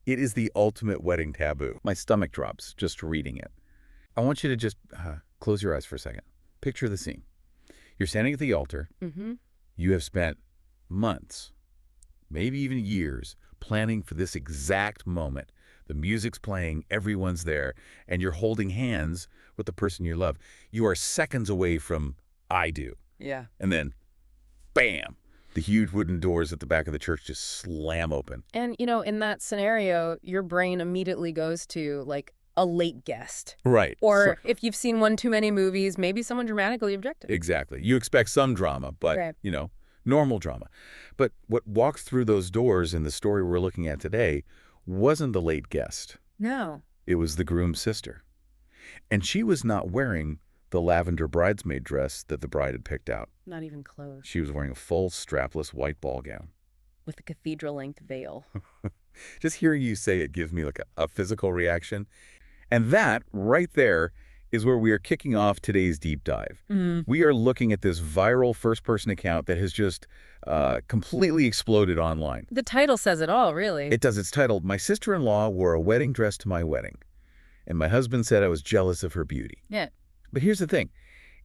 It is the ultimate wedding taboo. My stomach drops just reading it. I want you to just close your eyes for a second. Picture the scene. You're standing at the altar. Mm-hmm. You have spent months, maybe even years, planning for this exact moment. The music's playing, everyone's there, and you're holding hands with the person you love. You are seconds away from "I do." Yeah. And then, bam, the huge wooden doors at the back of the church just slam open. And, in that scenario, your brain immediately goes to, like, a late guest. Right. Or if you've seen one too many movies, maybe someone dramatically objected. Exactly. You expect some drama, but, Right. Normal drama. But what walked through those doors in the story we're looking at today wasn't the late guest. No. It was the groom's sister. And she was not wearing the lavender bridesmaid dress that the bride had picked out. Not even close. She was wearing a full, strapless white ball gown. With a cathedral-length veil. Just hearing you say it gives me like a physical reaction. And that, right there, is where we are kicking off today's deep dive. Mm. We are looking at this viral first-person account that has just completely exploded online. The title says it all, really. It does. It's titled, "My sister-in-law wore a wedding dress to my wedding, and my husband said I was jealous of her beauty." Yeah. But here's the thing.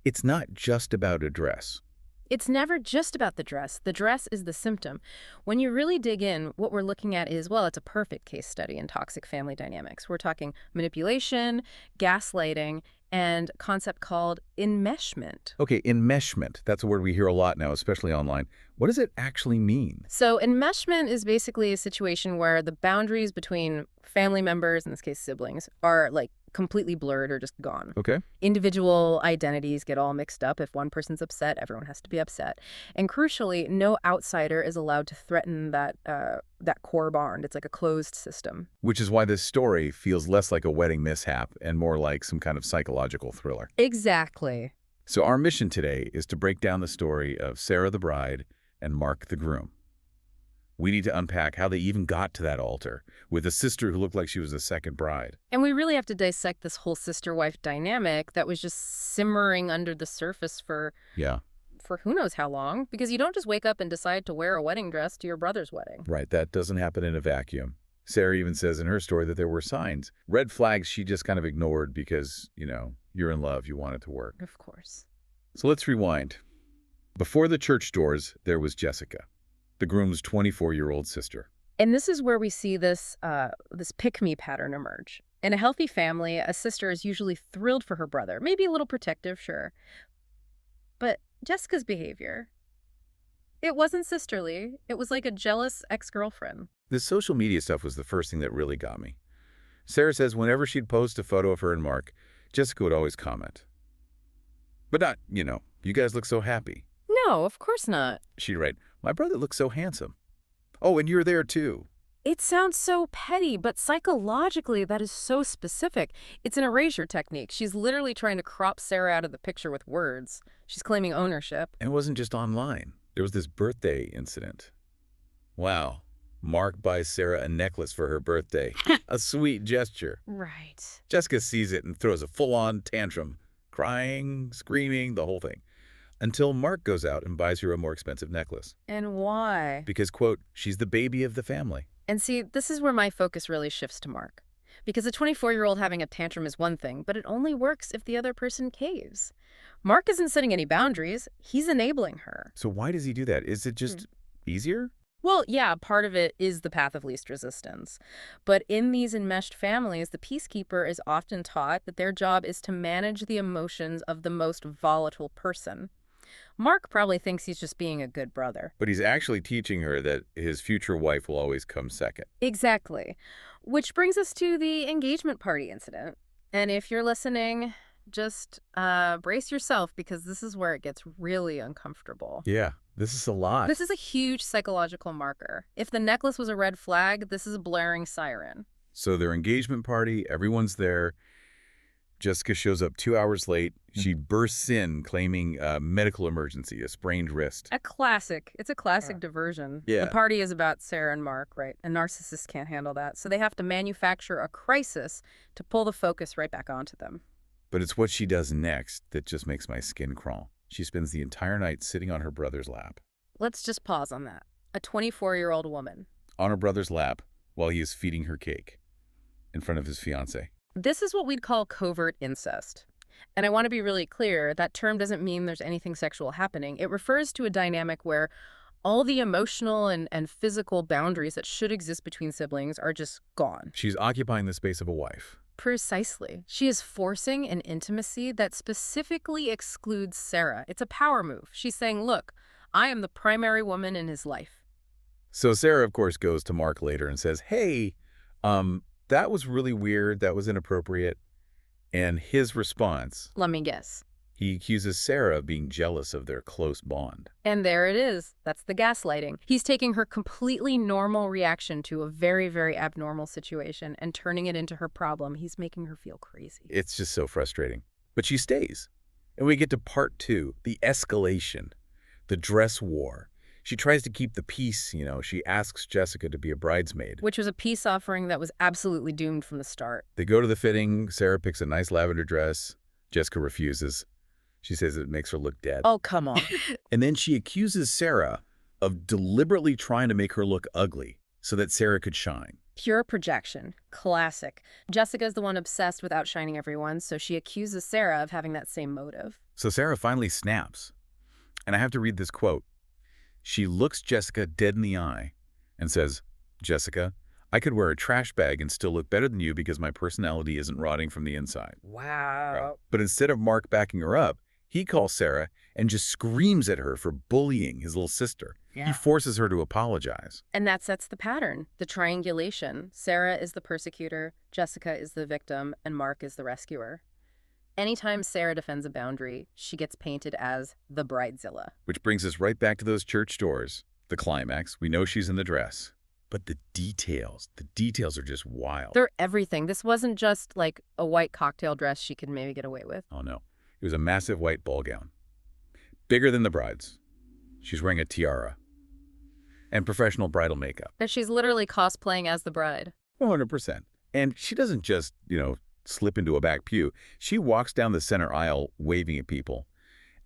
It's not just about a dress. It's never just about the dress. The dress is the symptom. When you really dig in, what we're looking at is, well, it's a perfect case study in toxic family dynamics. We're talking manipulation, gaslighting, and a concept called enmeshment. Okay, enmeshment. That's a word we hear a lot now, especially online. What does it actually mean? So enmeshment is basically a situation where the boundaries between family members, in this case siblings, are like completely blurred or just gone. Okay. Individual identities get all mixed up. If one person's upset, everyone has to be upset. And crucially, no outsider is allowed to threaten that core bond. It's like a closed system. Which is why this story feels less like a wedding mishap and more like some kind of psychological thriller. Exactly. So our mission today is to break down the story of Sarah the bride and Mark the groom. We need to unpack how they even got to that altar with a sister who looked like she was a second bride. And we really have to dissect this whole sister-wife dynamic that was just simmering under the surface for who knows how long, because you don't just wake up and decide to wear a wedding dress to your brother's wedding. Right, that doesn't happen in a vacuum. Sarah even says in her story that there were signs. Red flags she just kind of ignored because, you're in love, you want it to work. Of course. So let's rewind. Before the church doors, there was Jessica, the groom's 24-year-old sister. And this is where we see this pick-me pattern emerge. In a healthy family, a sister is usually thrilled for her brother, maybe a little protective, sure. But Jessica's behavior, it wasn't sisterly. It was like a jealous ex-girlfriend. This social media stuff was the first thing that really got me. Sarah says whenever she'd post a photo of her and Mark, Jessica would always comment. But not, you guys look so happy. No, of course not. She'd write, my brother looks so handsome. Oh, and you're there too. It sounds so petty, but psychologically that is so specific. It's an erasure technique. She's literally trying to crop Sarah out of the picture with words. She's claiming ownership. And it wasn't just online. There was this birthday incident. Wow. Mark buys Sarah a necklace for her birthday. A sweet gesture. Right. Jessica sees it and throws a full-on tantrum. Crying, screaming, the whole thing. Until Mark goes out and buys her a more expensive necklace. And why? Because, quote, she's the baby of the family. And see, this is where my focus really shifts to Mark. Because a 24-year-old having a tantrum is one thing, but it only works if the other person caves. Mark isn't setting any boundaries. He's enabling her. So why does he do that? Is it just easier? Well, yeah, part of it is the path of least resistance. But in these enmeshed families, the peacekeeper is often taught that their job is to manage the emotions of the most volatile person. Mark probably thinks he's just being a good brother. But he's actually teaching her that his future wife will always come second. Exactly. Which brings us to the engagement party incident. And if you're listening, just brace yourself, because this is where it gets really uncomfortable. Yeah, this is a lot. This is a huge psychological marker. If the necklace was a red flag, this is a blaring siren. So their engagement party, everyone's there. Jessica shows up 2 hours late. She bursts in claiming a medical emergency, a sprained wrist. A classic. It's a classic diversion. Yeah. The party is about Sarah and Mark, right? A narcissist can't handle that. So they have to manufacture a crisis to pull the focus right back onto them. But it's what she does next that just makes my skin crawl. She spends the entire night sitting on her brother's lap. Let's just pause on that. A 24-year-old woman. On her brother's lap while he is feeding her cake in front of his fiancé. This is what we'd call covert incest. And I want to be really clear, that term doesn't mean there's anything sexual happening. It refers to a dynamic where all the emotional and physical boundaries that should exist between siblings are just gone. She's occupying the space of a wife. Precisely. She is forcing an intimacy that specifically excludes Sarah. It's a power move. She's saying, look, I am the primary woman in his life. So Sarah, of course, goes to Mark later and says, hey, that was really weird. That was inappropriate. And his response, Let me guess. he accuses Sarah of being jealous of their close bond. And there it is. That's the gaslighting. He's taking her completely normal reaction to a very, very abnormal situation and turning it into her problem. He's making her feel crazy. It's just so frustrating. But she stays. And we get to part 2, the escalation, the dress war. She tries to keep the peace, She asks Jessica to be a bridesmaid. Which was a peace offering that was absolutely doomed from the start. They go to the fitting. Sarah picks a nice lavender dress. Jessica refuses. She says it makes her look dead. Oh, come on. And then she accuses Sarah of deliberately trying to make her look ugly so that Sarah could shine. Pure projection. Classic. Jessica's the one obsessed with outshining everyone, so she accuses Sarah of having that same motive. So Sarah finally snaps. And I have to read this quote. She looks Jessica dead in the eye and says, Jessica, I could wear a trash bag and still look better than you because my personality isn't rotting from the inside. Wow. But instead of Mark backing her up, he calls Sarah and just screams at her for bullying his little sister. Yeah. He forces her to apologize. And that sets the pattern, the triangulation. Sarah is the persecutor, Jessica is the victim, and Mark is the rescuer. Anytime Sarah defends a boundary, she gets painted as the bridezilla. Which brings us right back to those church doors. The climax. We know she's in the dress. But the details are just wild. They're everything. This wasn't just like a white cocktail dress she could maybe get away with. Oh, no. It was a massive white ball gown. Bigger than the bride's. She's wearing a tiara. And professional bridal makeup. And she's literally cosplaying as the bride. 100%. And she doesn't just, slip into a back pew. She walks down the center aisle waving at people.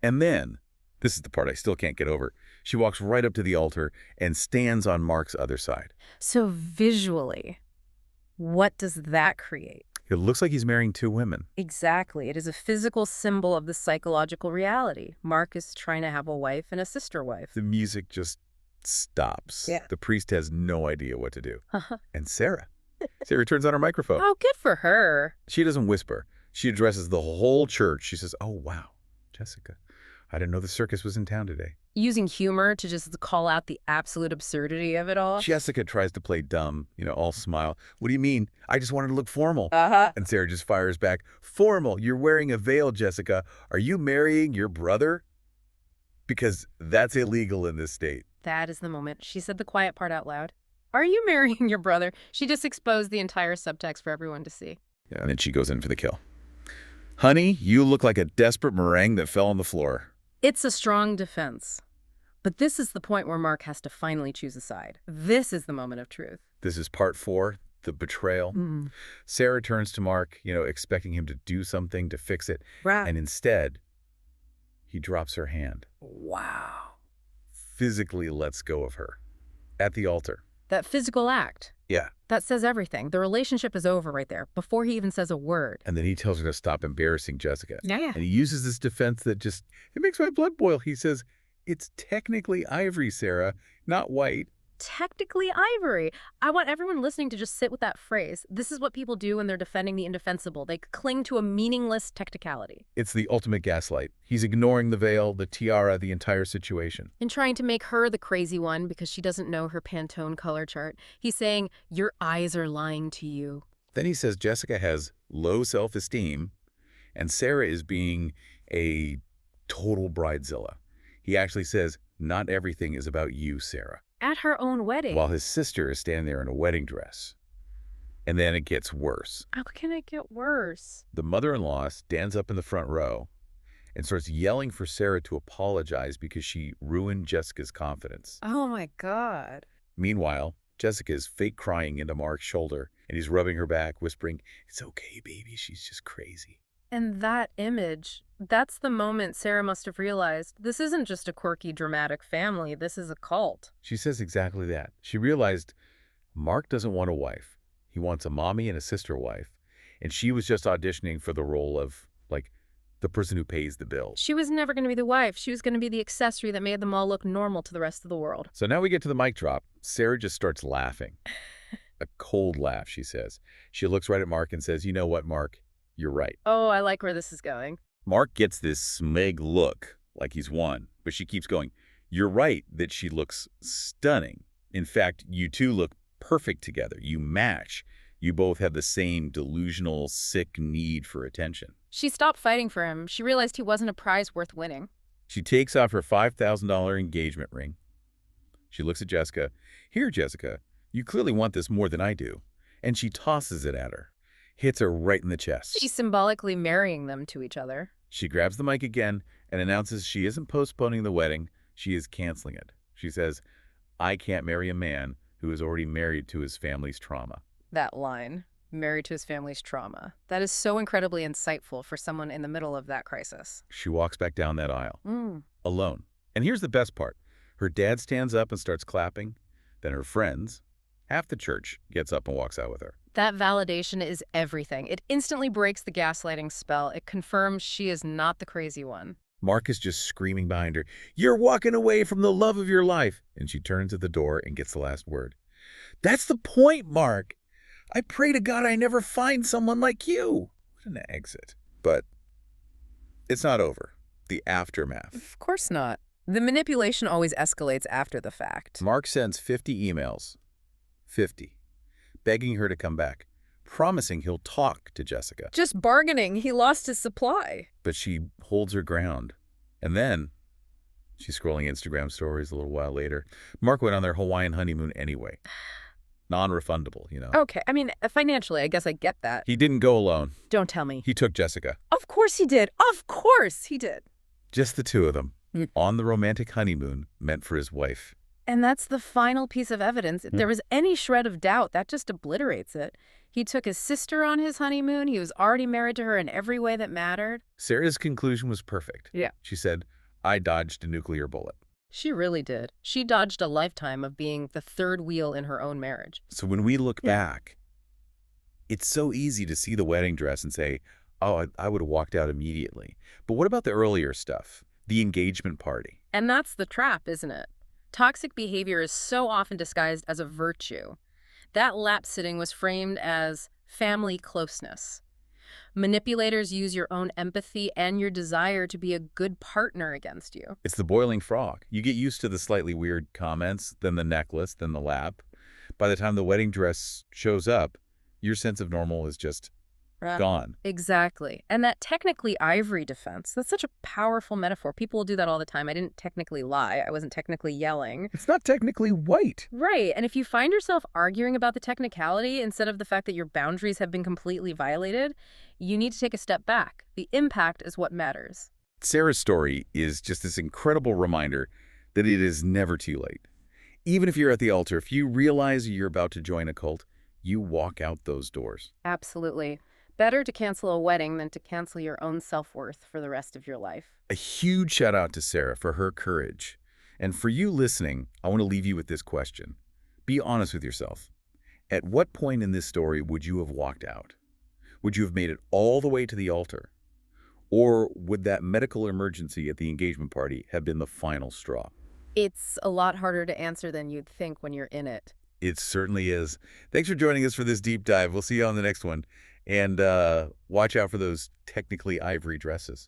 And then, this is the part I still can't get over, she walks right up to the altar and stands on Mark's other side. So visually, what does that create? It looks like he's marrying 2 women. Exactly. It is a physical symbol of the psychological reality. Mark is trying to have a wife and a sister wife. The music just stops. Yeah. The priest has no idea what to do. And Sarah turns on her microphone. Oh, good for her. She doesn't whisper. She addresses the whole church. She says, oh, wow, Jessica, I didn't know the circus was in town today. Using humor to just call out the absolute absurdity of it all. Jessica tries to play dumb, all smile. What do you mean? I just wanted to look formal. And Sarah just fires back, formal, you're wearing a veil, Jessica. Are you marrying your brother? Because that's illegal in this state. That is the moment. She said the quiet part out loud. Are you marrying your brother? She just exposed the entire subtext for everyone to see. Yeah, and then she goes in for the kill. Honey, you look like a desperate meringue that fell on the floor. It's a strong defense. But this is the point where Mark has to finally choose a side. This is the moment of truth. This is part 4, the betrayal. Sarah turns to Mark, expecting him to do something to fix it. Right. And instead, he drops her hand. Wow. Physically lets go of her at the altar. That physical act. Yeah. That says everything. The relationship is over right there before he even says a word. And then he tells her to stop embarrassing Jessica. Yeah. And he uses this defense that it makes my blood boil. He says, it's technically ivory, Sarah, not white. Technically ivory. I want everyone listening to just sit with that phrase. This is what people do when they're defending the indefensible. They cling to a meaningless technicality. It's the ultimate gaslight. He's ignoring the veil, the tiara, the entire situation. And trying to make her the crazy one because she doesn't know her Pantone color chart. He's saying, your eyes are lying to you. Then he says Jessica has low self-esteem and Sarah is being a total bridezilla. He actually says, not everything is about you, Sarah. At her own wedding. While his sister is standing there in a wedding dress. And then it gets worse. How can it get worse? The mother-in-law stands up in the front row and starts yelling for Sarah to apologize because she ruined Jessica's confidence. Oh my God. Meanwhile, Jessica is fake crying into Mark's shoulder and he's rubbing her back, whispering, it's okay, baby, she's just crazy. And that image, that's the moment Sarah must have realized this isn't just a quirky, dramatic family. This is a cult. She says exactly that. She realized Mark doesn't want a wife. He wants a mommy and a sister wife. And she was just auditioning for the role of, like, the person who pays the bills. She was never going to be the wife. She was going to be the accessory that made them all look normal to the rest of the world. So now we get to the mic drop. Sarah just starts laughing. A cold laugh, she says. She looks right at Mark and says, "You know what, Mark? You're right." Oh, I like where this is going. Mark gets this smug look, like he's won. But she keeps going, "You're right that she looks stunning. In fact, you two look perfect together. You match. You both have the same delusional, sick need for attention." She stopped fighting for him. She realized he wasn't a prize worth winning. She takes off her $5,000 engagement ring. She looks at Jessica. "Here, Jessica, you clearly want this more than I do." And she tosses it at her, hits her right in the chest. She's symbolically marrying them to each other. She grabs the mic again and announces she isn't postponing the wedding, she is canceling it. She says, "I can't marry a man who is already married to his family's trauma." That line, married to his family's trauma. That is so incredibly insightful for someone in the middle of that crisis. She walks back down that aisle, alone. And here's the best part. Her dad stands up and starts clapping. Then her friends, half the church, gets up and walks out with her. That validation is everything. It instantly breaks the gaslighting spell. It confirms she is not the crazy one. Mark is just screaming behind her, "You're walking away from the love of your life." And she turns at the door and gets the last word. "That's the point, Mark. I pray to God I never find someone like you." What an exit. But it's not over. The aftermath. Of course not. The manipulation always escalates after the fact. Mark sends 50 emails. 50. Begging her to come back. Promising he'll talk to Jessica. Just bargaining. He lost his supply. But she holds her ground. And then she's scrolling Instagram stories a little while later. Mark went on their Hawaiian honeymoon anyway. Non-refundable, you know. Okay, I mean, financially, I guess I get that. He didn't go alone. Don't tell me. He took Jessica. Of course he did. Of course he did. Just the two of them. On the romantic honeymoon meant for his wife. And that's the final piece of evidence. If there was any shred of doubt, that just obliterates it. He took his sister on his honeymoon. He was already married to her in every way that mattered. Sarah's conclusion was perfect. Yeah. She said, "I dodged a nuclear bullet." She really did. She dodged a lifetime of being the third wheel in her own marriage. So when we look back, it's so easy to see the wedding dress and say, "Oh, I would have walked out immediately." But what about the earlier stuff? The engagement party. And that's the trap, isn't it? Toxic behavior is so often disguised as a virtue. That lap sitting was framed as family closeness. Manipulators use your own empathy and your desire to be a good partner against you. It's the boiling frog. You get used to the slightly weird comments, then the necklace, then the lap. By the time the wedding dress shows up, your sense of normal is just gone. Exactly. And that technically ivory defense, that's such a powerful metaphor. People will do that all the time. I didn't technically lie. I wasn't technically yelling. It's not technically white. Right. And if you find yourself arguing about the technicality instead of the fact that your boundaries have been completely violated, you need to take a step back. The impact is what matters. Sarah's story is just this incredible reminder that it is never too late. Even if you're at the altar, if you realize you're about to join a cult, you walk out those doors. Absolutely. Better to cancel a wedding than to cancel your own self-worth for the rest of your life. A huge shout out to Sarah for her courage. And for you listening, I want to leave you with this question. Be honest with yourself. At what point in this story would you have walked out? Would you have made it all the way to the altar? Or would that medical emergency at the engagement party have been the final straw? It's a lot harder to answer than you'd think when you're in it. It certainly is. Thanks for joining us for this deep dive. We'll see you on the next one. And watch out for those technically ivory dresses.